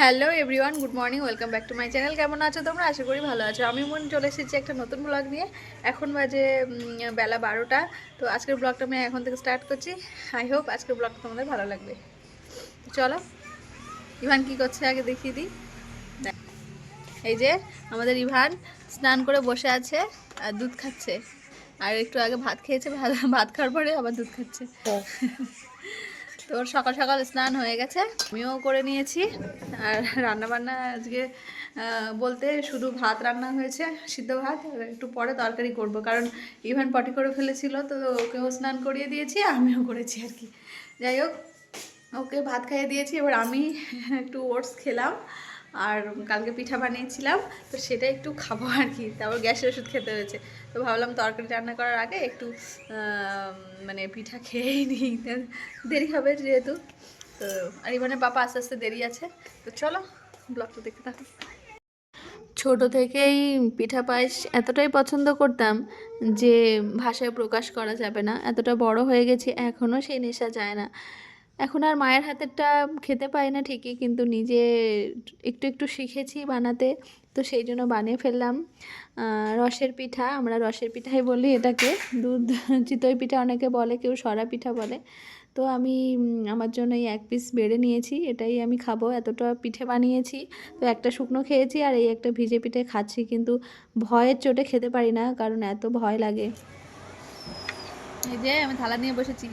Hello everyone, good morning, welcome back to my channel. কেমন আছো তোমরা? আশা করি ভালো আছো। আমি মন চলে এসেছি একটা নতুন ব্লগ নিয়ে। এখন বাজে বেলা 12টা। তো আজকের ব্লগটা আমি এখন থেকে স্টার্ট করছি। আই হোপ আজকের ব্লগটা তোমাদের ভালো লাগবে। চলো, ইভান কি করছে আগে দেখিয়ে দিই। এই যে আমাদের ইভান স্নান করে বসে আছে আর দুধ খাচ্ছে। আর একটু আগে ভাত খেয়েছে, ভাত খাওয়ার পরে আবার দুধ খাচ্ছে। তোর সকাল সকাল স্নান হয়ে গেছে, আমিও করে নিয়েছি। আর রান্না বান্না আজকে বলতে শুধু ভাত রান্না হয়েছে, সিদ্ধ ভাত। আর একটু পরে তরকারি করব, কারণ ইভেন পটি করে ফেলেছিল, তো ওকেও স্নান করিয়ে দিয়েছি, আমিও করেছি আর কি। যাই হোক, ওকে ভাত খাইয়ে দিয়েছি। এবার আমি একটু ওটস খেলাম, আর কালকে পিঠা বানিয়েছিলাম, তো সেটা একটু খাবো আর কি। তারপর গ্যাসের ওষুধ খেতে হয়েছে, তো ভাবলাম তরকারি রান্না করার আগে একটু মানে পিঠা খেয়েই নিই, দেরি হবে যেহেতু। তো আর ইভানের পাপা আস্তে আস্তে দেরি আছে। তো চলো ব্লগটা দেখতে থাকো। ছোট থেকেই পিঠা পায়েস এতটাই পছন্দ করতাম যে ভাষায় প্রকাশ করা যাবে না। এতটা বড় হয়ে গেছি, এখনও সেই নেশা যায় না। এখন আর মায়ের হাতেরটা খেতে পাই না ঠিকই, কিন্তু নিজে একটু একটু শিখেছি বানাতে, তো সেই জন্য বানিয়ে ফেললাম। রসের পিঠা, আমরা রসের পিঠাই বলি এটাকে। দুধ চিতই পিঠা অনেকে বলে, কেউ সরা পিঠা বলে। তো আমি আমার জন্য এই এক পিস বেড়ে নিয়েছি, এটাই আমি খাবো। এতটা পিঠে বানিয়েছি, তো একটা শুকনো খেয়েছি আর এই একটা ভিজে পিঠে খাচ্ছি, কিন্তু ভয়ের চোটে খেতে পারি না, কারণ এত ভয় লাগে। এই যে আমি থালা নিয়ে বসেছি।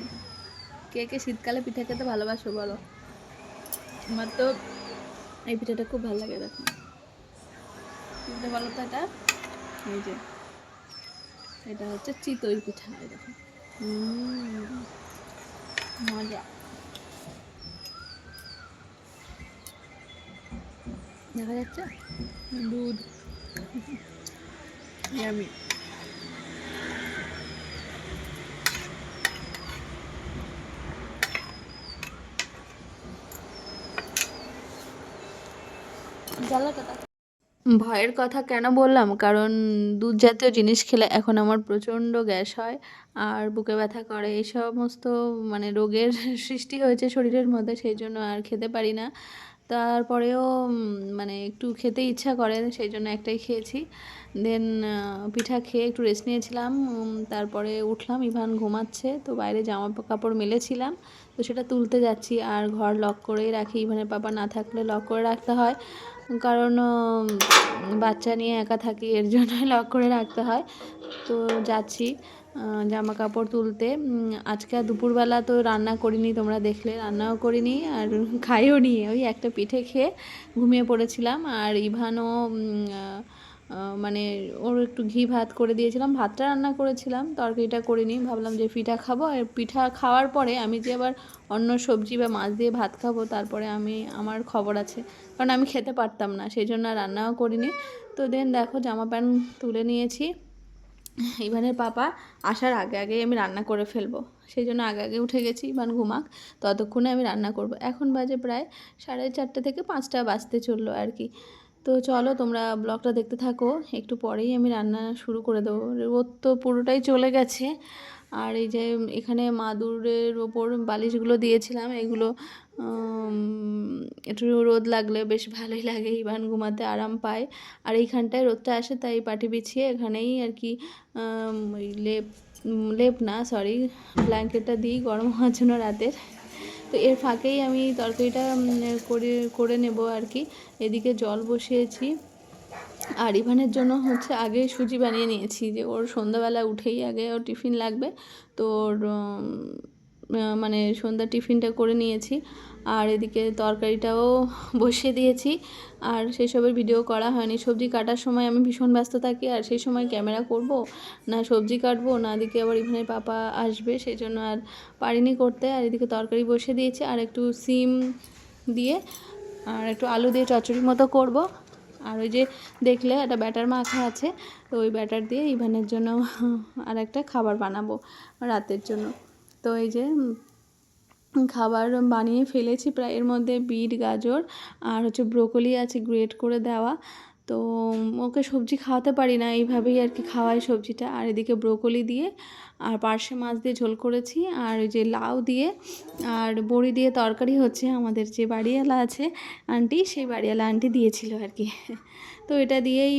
কে কে শীতকালে পিঠা খেতে ভালোবাসো বলো? আমার তো এই পিঠাটা খুব ভালো লাগে। দেখো পিঠা বলো তো এটা। এই যে এটা হচ্ছে চিতই পিঠা। এই দেখো, মজা। দেখা যাচ্ছে দুধ, আমি ভয়ের কথা কেন বললাম, কারণ দুধ জাতীয় জিনিস খেলে এখন আমার প্রচণ্ড গ্যাস হয় আর বুকে ব্যথা করে, এই সমস্ত মানে রোগের সৃষ্টি হয়েছে শরীরের মধ্যে, সেই জন্য আর খেতে পারি না। তারপরেও মানে একটু খেতে ইচ্ছা করে, সেই জন্য একটাই খেয়েছি। দেন পিঠা খেয়ে একটু রেস্ট নিয়েছিলাম। তারপরে উঠলাম, ইভান ঘুমাচ্ছে, তো বাইরে জামা কাপড় মেলেছিলাম, তো সেটা তুলতে যাচ্ছি। আর ঘর লক করেই রাখি, ইভানের পাপা না থাকলে লক করে রাখতে হয়, কারণ বাচ্চা নিয়ে একা থাকি, এর জন্যই লক করে রাখতে হয়। তো যাচ্ছি জামা কাপড় তুলতে। আজকে দুপুরবেলা তো রান্না করিনি, তোমরা দেখলে, রান্নাও করিনি আর খাইও নি। ওই একটা পিঠে খেয়ে ঘুমিয়ে পড়েছিলাম। আর ইভানও মানে ওর একটু ঘি ভাত করে দিয়েছিলাম, ভাতটা রান্না করেছিলাম, তরকারিটা করিনি। ভাবলাম যে পিঠা খাবো, আর পিঠা খাওয়ার পরে আমি যে আবার অন্য সবজি বা মাছ দিয়ে ভাত খাবো, তারপরে আমার খবর আছে, কারণ আমি খেতে পারতাম না, সেই জন্য রান্নাও করিনি। তো দেন দেখো জামা প্যান্ট তুলে নিয়েছি। ইভানের পাপা আসার আগে আগে আমি রান্না করে ফেলবো, সেই জন্য আগে আগে উঠে গেছি। ইভান ঘুমাক, ততক্ষণে আমি রান্না করব। এখন বাজে প্রায় 4:30 থেকে 5টা বাজতে চললো আর কি। তো চলো তোমরা ব্লগটা দেখতে থাকো, একটু পরেই আমি রান্না শুরু করে দেবো। রোদ তো পুরোটাই চলে গেছে। আর এই যে এখানে মাদুরের ওপর বালিশগুলো দিয়েছিলাম, এগুলো একটু রোদ লাগলে বেশ ভালোই লাগে, ইভান ঘুমাতে আরাম পায়। আর এইখানটায় রোদটা আসে, তাই পাটি বিছিয়ে এখানেই আর কি ওই লেপ না সরি ব্ল্যাঙ্কেটটা দিই গরম হওয়ার জন্য রাতের। তো এর ফাঁকেই আমি তরকারিটা করে নেব আর কি। এদিকে জল বসিয়েছি, আর ইভানের জন্য হচ্ছে আগে সুজি বানিয়ে নিয়েছি, যে ওর সন্ধ্যাবেলা উঠেই আগে ওর টিফিন লাগবে, তো ওর মানে সন্ধ্যা টিফিনটা করে নিয়েছি। আর এদিকে তরকারিটাও বসিয়ে দিয়েছি, আর সেসবের ভিডিও করা হয়নি। সবজি কাটার সময় আমি ভীষণ ব্যস্ত থাকি, আর সেই সময় ক্যামেরা করব না সবজি কাটবো, না এদিকে আবার ইভানের পাপা আসবে, সেই জন্য আর পারিনি করতে। আর এদিকে তরকারি বসিয়ে দিয়েছি, আর একটু সিম দিয়ে আর একটু আলু দিয়ে চচ্চড়ির মতো করব। আর ওই যে দেখলে একটা ব্যাটার মাখা আছে, তো ওই ব্যাটার দিয়ে ইভানের জন্য আর একটা খাবার বানাবো রাতের জন্য। তো এই যে খাবার বানিয়ে ফেলেছি প্রায়, এর মধ্যে বিট গাজর আর হচ্ছে ব্রোকলি আছে গ্রেট করে দেওয়া, তো ওকে সবজি খাওয়াতে পারি না, এইভাবেই আর কি খাওয়াই সবজিটা। আর এদিকে ব্রোকলি দিয়ে আর পার্শে মাছ দিয়ে ঝোল করেছি, আর ওই যে লাউ দিয়ে আর বড়ি দিয়ে তরকারি হচ্ছে। আমাদের যে বাড়িওয়ালা আছে আন্টি, সেই বাড়িওয়ালা আন্টি দিয়েছিল আর কি। তো এটা দিয়েই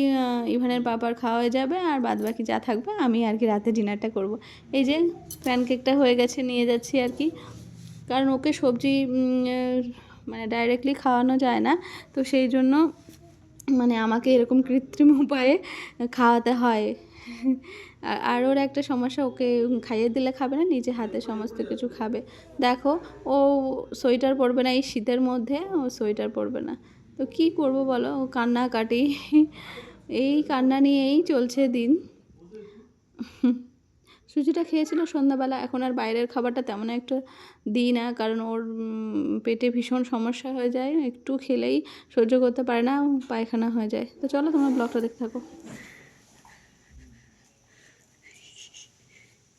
ইভানের পাপার খাওয়া হয়ে যাবে, আর বাদবাকি যা থাকবে আমি আর কি রাতে ডিনারটা করব। এই যে প্যানকেকটা হয়ে গেছে, নিয়ে যাচ্ছি আর কি, কারণ ওকে সবজি মানে ডাইরেক্টলি খাওয়ানো যায় না, তো সেই জন্য মানে আমাকে এরকম কৃত্রিম উপায়ে খাওয়াতে হয়। আর ওর একটা সমস্যা, ওকে খাইয়ে দিলে খাবে না, নিজে হাতে সমস্ত কিছু খাবে। দেখো, ও সোয়েটার পরবে না এই শীতের মধ্যে, ও সোয়েটার পরবে না, তো কি করব বলো, ও কান্নাকাটি, এই কান্না নিয়েই চলছে দিন। সুজিটা খেয়েছিল সন্ধ্যাবেলা, এখন আর বাইরের খাবারটা তেমন একটা দিই না, কারণ ওর পেটে ভীষণ সমস্যা হয়ে যায়, একটু খেলেই সহ্য করতে পারে না, পায়খানা হয়ে যায়। তো চলো তোমরা ব্লগটা দেখতে থাকো।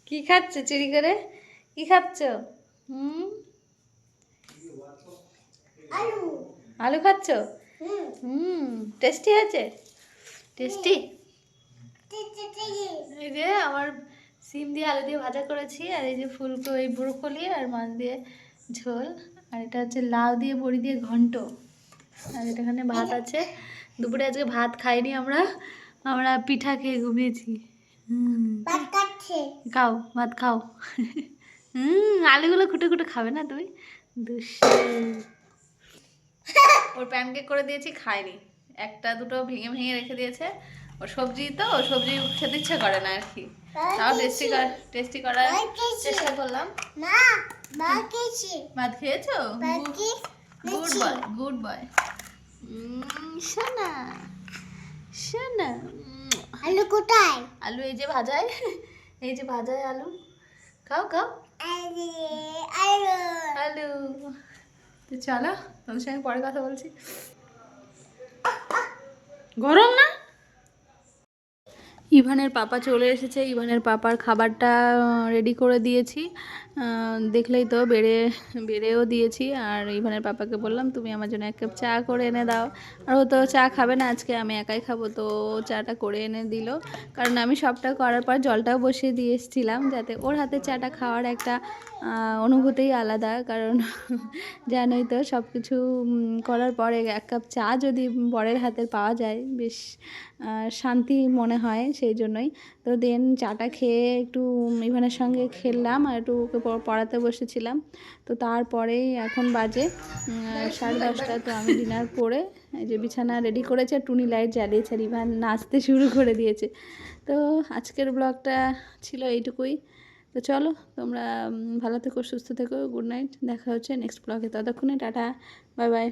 কি খাচ্ছ চুরি করে, কি খাচ্ছ? আলু, আলু খাচ্ছ? টেস্টি আছে, টেস্টি। এই যে আমার সিম দিয়ে আলু দিয়ে ভাজা করেছি, আর এই যে ফুলকপি, এই ব্রোকলি আর মাছ দিয়ে ঝোল, আর এটা হচ্ছে লাউ দিয়ে বড়ি দিয়ে ঘন্ট, আর এখানে ভাত আছে। দুপুরে আজকে ভাত খাইনি আমরা, আমরা পিঠা খেয়ে ঘুমিয়েছি। খাও ভাত খাও। আলুগুলো খুঁটে খুঁটে খাবে না তুমি, দুষ্টু। ওর প্যানকেক করে দিয়েছি, খায়নি, একটা দুটো ভেঙে ভেঙে রেখে দিয়েছে। ওর সবজি তো, সবজি খেতে ইচ্ছা করে না আর কি, তাও টেস্টি করার চেষ্টা করলাম। ভাত খেয়েছো? Good boy, good boy. শোনা শোনা। আলু কোথায়? আলু এই যে ভাজায়, এই যে ভাজায় আলু, খাও খাও। আলু। তো চলো, তোমাদের সঙ্গে পরে কথা বলছি। গরম না? ইভানের পাপা চলে এসেছে, ইভানের পাপার খাবারটা রেডি করে দিয়েছি, দেখলেই তো বেড়েও দিয়েছি। আর ইভানের পাপাকে বললাম তুমি আমার জন্য এক কাপ চা করে এনে দাও, আর ও তো চা খাবে না আজকে, আমি একাই খাবো, তো চাটা করে এনে দিল। কারণ আমি সবটা করার পর জলটাও বসিয়ে দিয়ে এসেছিলাম, যাতে ওর হাতে চাটা খাওয়ার একটা অনুভূতিই আলাদা। কারণ জানোই তো, সব কিছু করার পরে এক কাপ চা যদি বরের হাতের পাওয়া যায়, বেশ শান্তি মনে হয়, সেই জন্যই। তো দেন চাটা খেয়ে একটু ইভানের সঙ্গে খেললাম, আর একটু ওকে পড়াতে বসেছিলাম। তো তারপরেই এখন বাজে 10:30, তো আমি ডিনার করে এই যে বিছানা রেডি করেছে, টুনি লাইট জ্বালিয়েছে, আর ইভান নাচতে শুরু করে দিয়েছে। তো আজকের ব্লগটা ছিল এইটুকুই। তো চলো, তোমরা ভালো থেকো, সুস্থ থেকো, গুড নাইট, দেখা হচ্ছে নেক্সট ব্লগে, ততক্ষণে টাটা, বাই বাই।